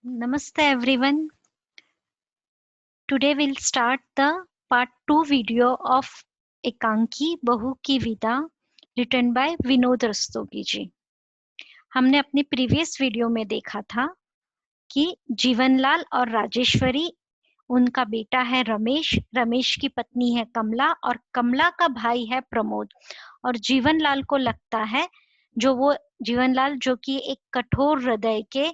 Namaste everyone. Today we'll start the part 2 video of एकांकी बहू की विदा written by विनोद रस्तोगी जी। हमने अपनी प्रीवियस वीडियो में देखा था कि जीवनलाल और राजेश्वरी, उनका बेटा है रमेश, रमेश की पत्नी है कमला और कमला का भाई है प्रमोद। और जीवनलाल को लगता है, वो जीवनलाल जो कि एक कठोर हृदय के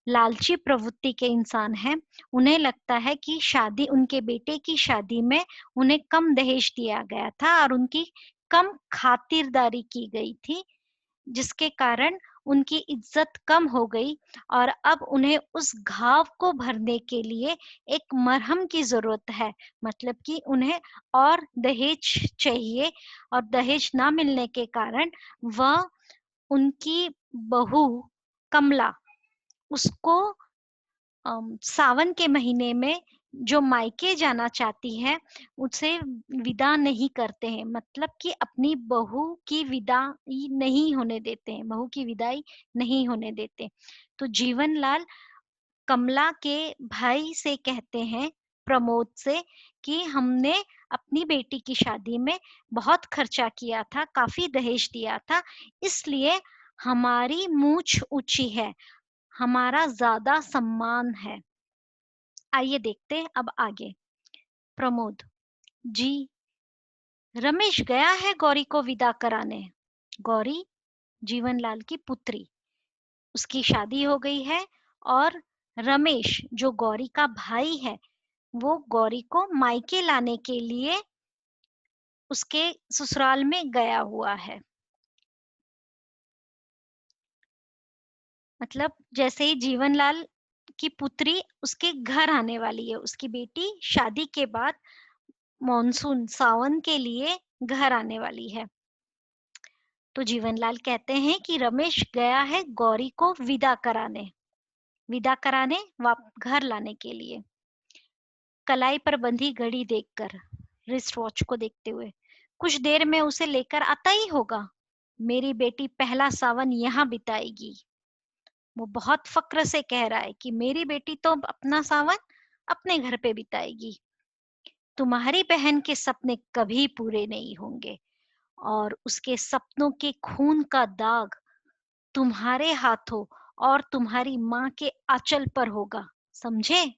लालची प्रवृत्ति के इंसान हैं, उन्हें लगता है कि शादी, उनके बेटे की शादी में उन्हें कम दहेज दिया गया था और उनकी कम खातिरदारी की गई थी, जिसके कारण उनकी इज्जत कम हो गई। और अब उन्हें उस घाव को भरने के लिए एक मरहम की जरूरत है, मतलब कि उन्हें और दहेज चाहिए। और दहेज ना मिलने के कारण वह उनकी बहू कमला उसको सावन के महीने में जो मायके जाना चाहती है उसे विदा नहीं करते हैं, मतलब कि अपनी बहू की विदाई नहीं होने देते हैं, बहू की विदाई नहीं होने देते। तो जीवनलाल कमला के भाई से कहते हैं, प्रमोद से, कि हमने अपनी बेटी की शादी में बहुत खर्चा किया था, काफी दहेज दिया था, इसलिए हमारी मूंछ ऊंची है, हमारा ज्यादा सम्मान है। आइए देखते हैं अब आगे। प्रमोद जी, रमेश गया है गौरी को विदा कराने। गौरी जीवनलाल की पुत्री, उसकी शादी हो गई है और रमेश जो गौरी का भाई है, वो गौरी को मायके लाने के लिए उसके ससुराल में गया हुआ है। मतलब जैसे ही जीवनलाल की पुत्री उसके घर आने वाली है, उसकी बेटी शादी के बाद मॉनसून सावन के लिए घर आने वाली है, तो जीवनलाल कहते हैं कि रमेश गया है गौरी को विदा कराने घर लाने के लिए। कलाई पर बंधी घड़ी देखकर, रिस्ट वॉच को देखते हुए, कुछ देर में उसे लेकर आता ही होगा। मेरी बेटी पहला सावन यहाँ बिताएगी। वो बहुत फक्र से कह रहा है कि मेरी बेटी तो अपना सावन अपने घर पे बिताएगी। तुम्हारी बहन के सपने कभी पूरे नहीं होंगे और उसके सपनों के खून का दाग तुम्हारे हाथों और तुम्हारी माँ के आंचल पर होगा, समझे।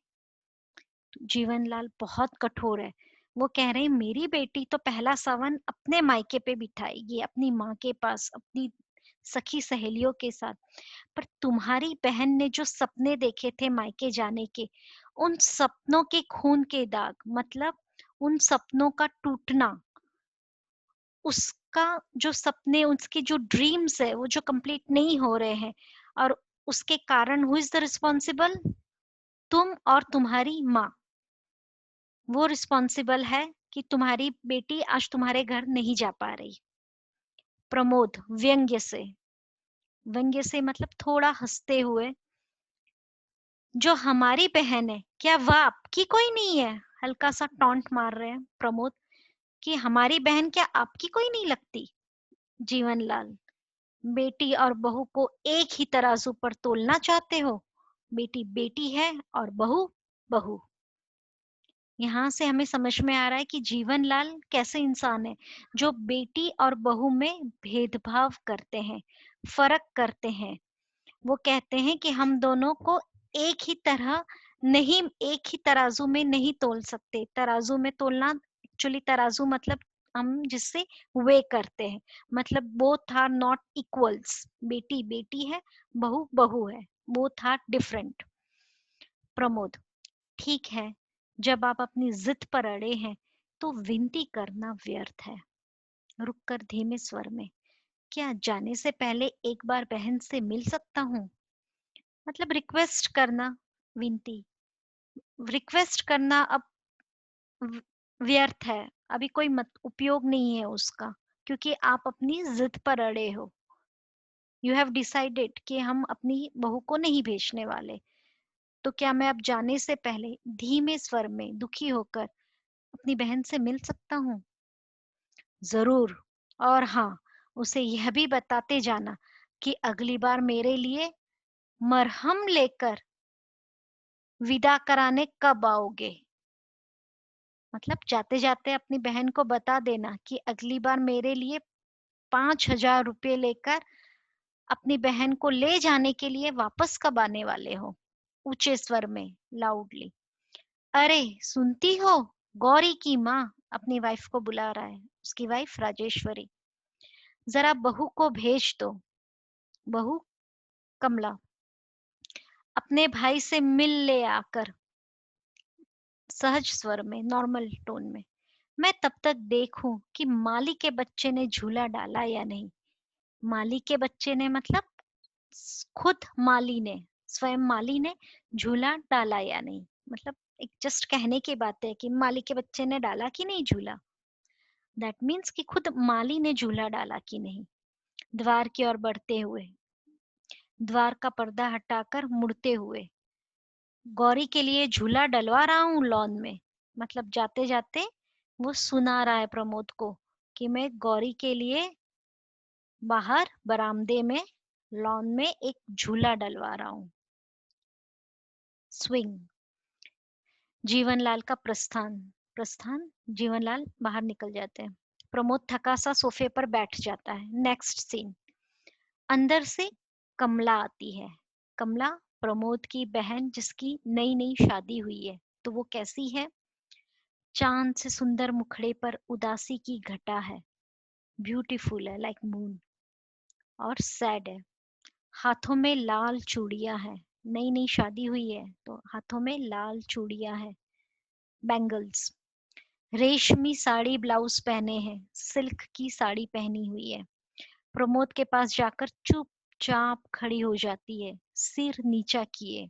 जीवनलाल बहुत कठोर है। वो कह रहे हैं मेरी बेटी तो पहला सावन अपने मायके पे बिताएगी, अपनी माँ के पास, अपनी सखी सहेलियों के साथ। पर तुम्हारी बहन ने जो सपने देखे थे मायके जाने के, उन सपनों के खून के दाग, मतलब उन सपनों का टूटना, उसका जो सपने, उसके जो ड्रीम्स है वो जो कंप्लीट नहीं हो रहे हैं, और उसके कारण हु इज द रिस्पॉन्सिबल? तुम और तुम्हारी माँ, वो रिस्पॉन्सिबल है कि तुम्हारी बेटी आज तुम्हारे घर नहीं जा पा रही। प्रमोद व्यंग्य से मतलब थोड़ा हंसते हुए, जो हमारी बहन है क्या वह आपकी कोई नहीं है? हल्का सा टॉन्ट मार रहे हैं प्रमोद कि हमारी बहन क्या आपकी कोई नहीं लगती। जीवनलाल, बेटी और बहू को एक ही तराजू पर तोलना चाहते हो? बेटी बेटी है और बहू बहू। यहाँ से हमें समझ में आ रहा है कि जीवनलाल कैसे इंसान है, जो बेटी और बहू में भेदभाव करते हैं, फर्क करते हैं। वो कहते हैं कि हम दोनों को एक ही तरह नहीं, एक ही तराजू में नहीं तोल सकते। तराजू में तोलना, एक्चुअली तराजू मतलब हम जिससे वे करते हैं, मतलब बोथ आर नॉट इक्वल्स। बेटी बेटी है, बहू बहू है, बोथ आर डिफरेंट। प्रमोद, ठीक है, जब आप अपनी जिद पर अड़े हैं तो विनती करना व्यर्थ है। रुककर धीमे स्वर में, क्या जाने से पहले एक बार बहन से मिल सकता हूँ? मतलब रिक्वेस्ट करना, विनती, रिक्वेस्ट करना अब व्यर्थ है, अभी कोई मत उपयोग नहीं है उसका, क्योंकि आप अपनी जिद पर अड़े हो। यू हैव डिसाइडेड कि हम अपनी बहू को नहीं भेजने वाले। तो क्या मैं अब जाने से पहले धीमे स्वर में दुखी होकर अपनी बहन से मिल सकता हूँ? जरूर। और हाँ, उसे यह भी बताते जाना कि अगली बार मेरे लिए मरहम लेकर विदा कराने कब आओगे? मतलब जाते जाते अपनी बहन को बता देना कि अगली बार मेरे लिए 5,000 रुपये लेकर अपनी बहन को ले जाने के लिए वापस कब आने वाले हो? ऊंचे स्वर में, लाउडली। अरे सुनती हो, गौरी की माँ अपनी वाइफ को बुला रहा है, उसकी वाइफ राजेश्वरी। जरा बहू को भेज दो। बहू, कमला, अपने भाई से मिल ले आकर। सहज स्वर में, नॉर्मल टोन में। मैं तब तक देखूं कि माली के बच्चे ने झूला डाला या नहीं। माली के बच्चे ने मतलब खुद माली ने, स्वयं माली ने झूला डाला या नहीं। मतलब एक जस्ट कहने की बात है कि माली के बच्चे ने डाला कि नहीं झूला। दैट मीन्स कि खुद माली ने झूला डाला कि नहीं। द्वार की ओर बढ़ते हुए, द्वार का पर्दा हटाकर मुड़ते हुए, गौरी के लिए झूला डलवा रहा हूँ लॉन में। मतलब जाते जाते वो सुना रहा है प्रमोद को कि मैं गौरी के लिए बाहर बरामदे में, लॉन में एक झूला डलवा रहा हूँ। स्विंग। जीवनलाल का प्रस्थान। प्रस्थान, जीवनलाल बाहर निकल जाते हैं। प्रमोद थका सा सोफे पर बैठ जाता है। Next scene. अंदर से कमला आती है। कमला प्रमोद की बहन, जिसकी नई नई शादी हुई है। तो वो कैसी है? चांद से सुंदर मुखड़े पर उदासी की घटा है। ब्यूटीफुल है, लाइक मून। और सैड है। हाथों में लाल चूड़ियां हैं। नई नई शादी हुई है तो हाथों में लाल चूड़ियां हैं, बैंगल्स। रेशमी साड़ी ब्लाउज पहने हैं, सिल्क की साड़ी पहनी हुई है। प्रमोद के पास जाकर चुपचाप खड़ी हो जाती है, सिर नीचा किए।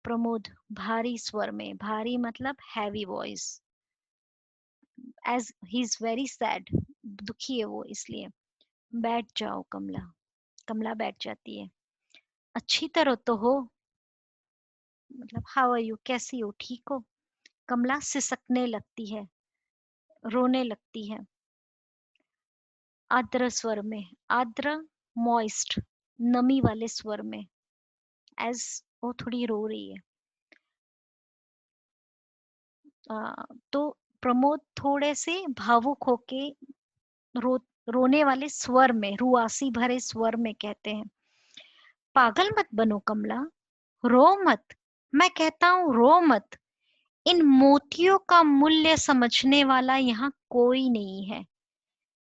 प्रमोद भारी स्वर में, भारी मतलब heavy voice, as he is very sad, दुखी है वो इसलिए। बैठ जाओ कमला। कमला बैठ जाती है। अच्छी तरह तो हो? मतलब हाउ आर यू, कैसी हो, ठीक हो? कमला सिसकने लगती है, रोने लगती है, आर्द्र स्वर में। आर्द्र, मॉइस्ट, नमी वाले स्वर में, एज वो थोड़ी रो रही है। तो प्रमोद थोड़े से भावुक होके रो रोने वाले स्वर में, रुआसी भरे स्वर में कहते हैं, पागल मत बनो कमला, रो मत। मैं कहता हूं रो मत। इन मोतियों का मूल्य समझने वाला यहाँ कोई नहीं है।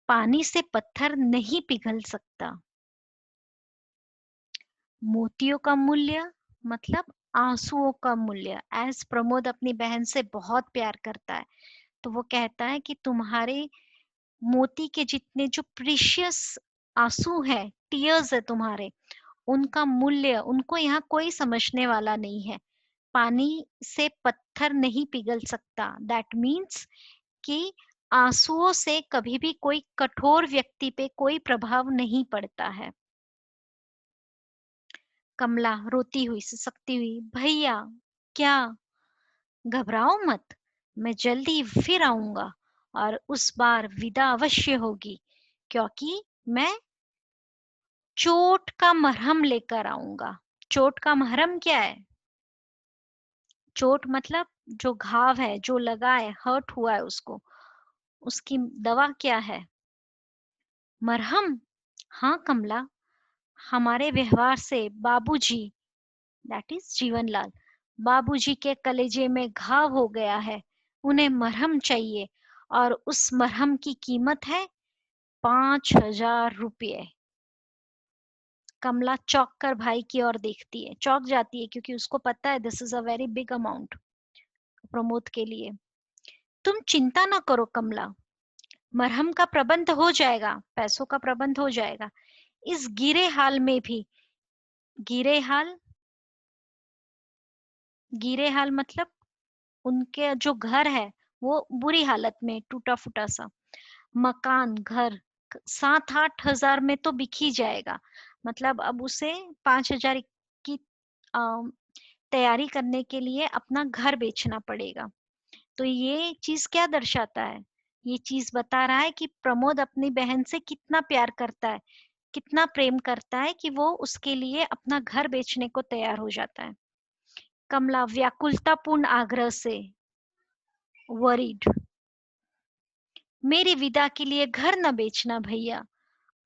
पानी से पत्थर नहीं पिघल सकता। मोतियों का मूल्य मतलब आंसुओं का मूल्य। एज प्रमोद अपनी बहन से बहुत प्यार करता है, तो वो कहता है कि तुम्हारे मोती के जितने जो प्रीशियस आंसू है, टीयर्स है तुम्हारे, उनका मूल्य, उनको यहाँ कोई समझने वाला नहीं है। पानी से पत्थर नहीं पिघल सकता। दैट मीन्स कि आंसुओं से कभी भी कोई कठोर व्यक्ति पे कोई प्रभाव नहीं पड़ता है। कमला रोती हुई, सिसकती हुई, भैया क्या? घबराओ मत, मैं जल्दी फिर आऊंगा और उस बार विदा अवश्य होगी, क्योंकि मैं चोट का मरहम लेकर आऊंगा। चोट का मरहम क्या है? चोट मतलब जो घाव है, जो लगा है, हर्ट हुआ है उसको, उसकी दवा क्या है? मरहम। हाँ कमला, हमारे व्यवहार से बाबूजी, दैट इज जीवनलाल, बाबूजी के कलेजे में घाव हो गया है। उन्हें मरहम चाहिए और उस मरहम की कीमत है 5,000 रुपये। कमला चौंक कर भाई की ओर देखती है, चौंक जाती है क्योंकि उसको पता है this is a very big amount Pramod के लिए। तुम चिंता ना करो कमला, मरहम का प्रबंध हो जाएगा, पैसों का प्रबंध हो जाएगा। इस गिरे हाल में भी, गिरे हाल, गिरे हाल मतलब उनके जो घर है वो बुरी हालत में, टूटा फूटा सा मकान, घर 7-8 हजार में तो बिक ही जाएगा। मतलब अब उसे 5,000 की तैयारी करने के लिए अपना घर बेचना पड़ेगा। तो ये चीज क्या दर्शाता है? ये चीज बता रहा है कि प्रमोद अपनी बहन से कितना प्यार करता है, कितना प्रेम करता है कि वो उसके लिए अपना घर बेचने को तैयार हो जाता है। कमला व्याकुलतापूर्ण आग्रह से, वरीड, मेरी विदा के लिए घर न बेचना भैया,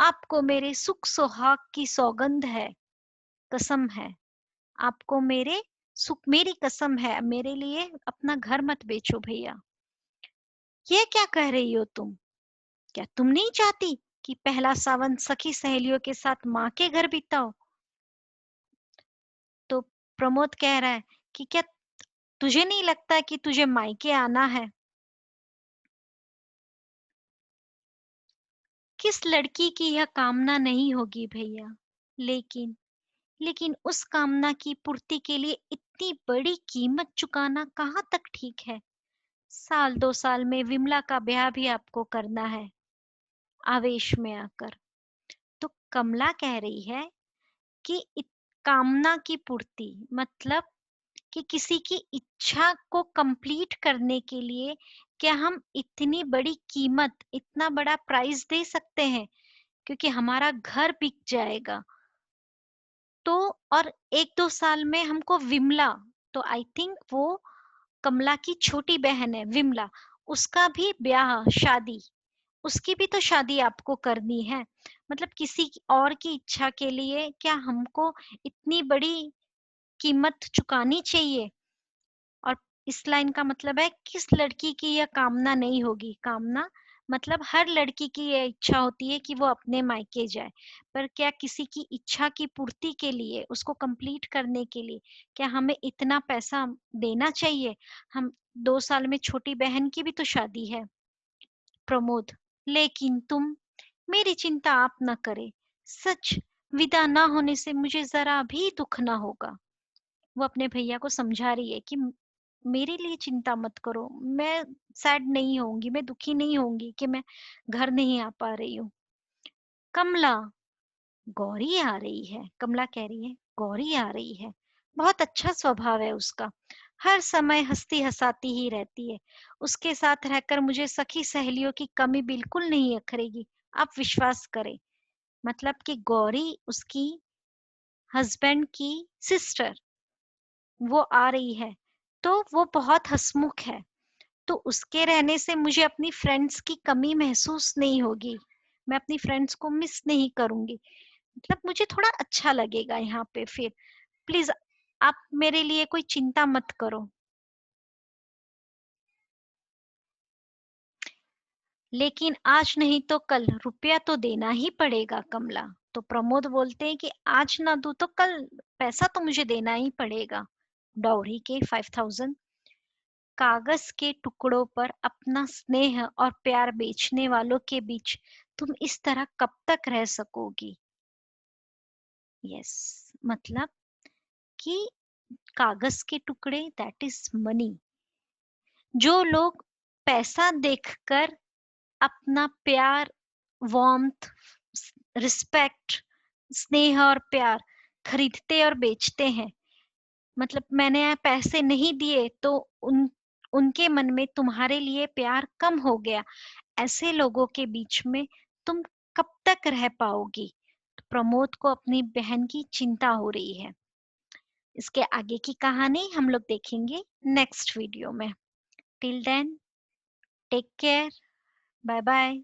आपको मेरे सुख सुहाग की सौगंध है, कसम है, आपको मेरे सुख, मेरी कसम है, मेरे लिए अपना घर मत बेचो भैया। ये क्या कह रही हो तुम? क्या तुम नहीं चाहती कि पहला सावन सखी सहेलियों के साथ माँ के घर बिताओ? तो प्रमोद कह रहा है कि क्या तुझे नहीं लगता कि तुझे मायके आना है? किस लड़की की यह कामना नहीं होगी भैया, लेकिन लेकिन उस कामना की पूर्ति के लिए इतनी बड़ी कीमत चुकाना कहाँ तक ठीक है? साल 2 साल में विमला का ब्याह भी आपको करना है। आवेश में आकर तो कमला कह रही है कि कामना की पूर्ति मतलब कि किसी की इच्छा को कंप्लीट करने के लिए क्या हम इतनी बड़ी कीमत, इतना बड़ा प्राइस दे सकते हैं? क्योंकि हमारा घर बिक जाएगा। तो और 1-2 साल में हमको विमला, तो आई थिंक वो कमला की छोटी बहन है विमला, उसका भी ब्याह, शादी, उसकी भी तो शादी आपको करनी है। मतलब किसी और की इच्छा के लिए क्या हमको इतनी बड़ी कीमत चुकानी चाहिए? और इस लाइन का मतलब है किस लड़की की यह कामना नहीं होगी? कामना मतलब हर लड़की की ये इच्छा होती है कि वो अपने मायके जाए। पर क्या किसी की इच्छा की पूर्ति के लिए, उसको कंप्लीट करने के लिए क्या हमें इतना पैसा देना चाहिए? हम 2 साल में छोटी बहन की भी तो शादी है। प्रमोद, लेकिन तुम, मेरी चिंता आप न करें। सच, विदा ना होने से मुझे ज़रा भी दुःख ना होगा। वो अपने भैया को समझा रही है कि मेरे लिए चिंता मत करो, मैं सैड नहीं होंगी, मैं दुखी नहीं होंगी कि मैं घर नहीं आ पा रही हूँ। कमला, गौरी आ रही है, कमला कह रही है, गौरी आ रही है, बहुत अच्छा स्वभाव है उसका, हर समय हंसती हंसाती ही रहती है, उसके साथ रहकर मुझे सखी सहेलियों की कमी बिल्कुल नहीं अखरेगी, आप विश्वास करें। मतलब कि गौरी उसकी हस्बैंड की सिस्टर, वो आ रही है, तो वो बहुत हंसमुख है, तो उसके रहने से मुझे अपनी फ्रेंड्स की कमी महसूस नहीं होगी, मैं अपनी फ्रेंड्स को मिस नहीं करूंगी, मतलब मुझे थोड़ा अच्छा लगेगा यहाँ पे फिर। प्लीज आप मेरे लिए कोई चिंता मत करो। लेकिन आज नहीं तो कल रुपया तो देना ही पड़ेगा कमला। तो प्रमोद बोलते हैं कि आज ना दूं तो कल पैसा तो मुझे देना ही पड़ेगा, डाउरी के 5,000। कागज के टुकड़ों पर अपना स्नेह और प्यार बेचने वालों के बीच तुम इस तरह कब तक रह सकोगी? यस, मतलब कि कागज के टुकड़े, दैट इज मनी। जो लोग पैसा देखकर अपना प्यार, वार्मथ, रिस्पेक्ट, स्नेह और प्यार खरीदते और बेचते हैं, मतलब मैंने पैसे नहीं दिए तो उन उनके मन में तुम्हारे लिए प्यार कम हो गया, ऐसे लोगों के बीच में तुम कब तक रह पाओगी? तो प्रमोद को अपनी बहन की चिंता हो रही है। इसके आगे की कहानी हम लोग देखेंगे नेक्स्ट वीडियो में। Till then, take care, bye bye.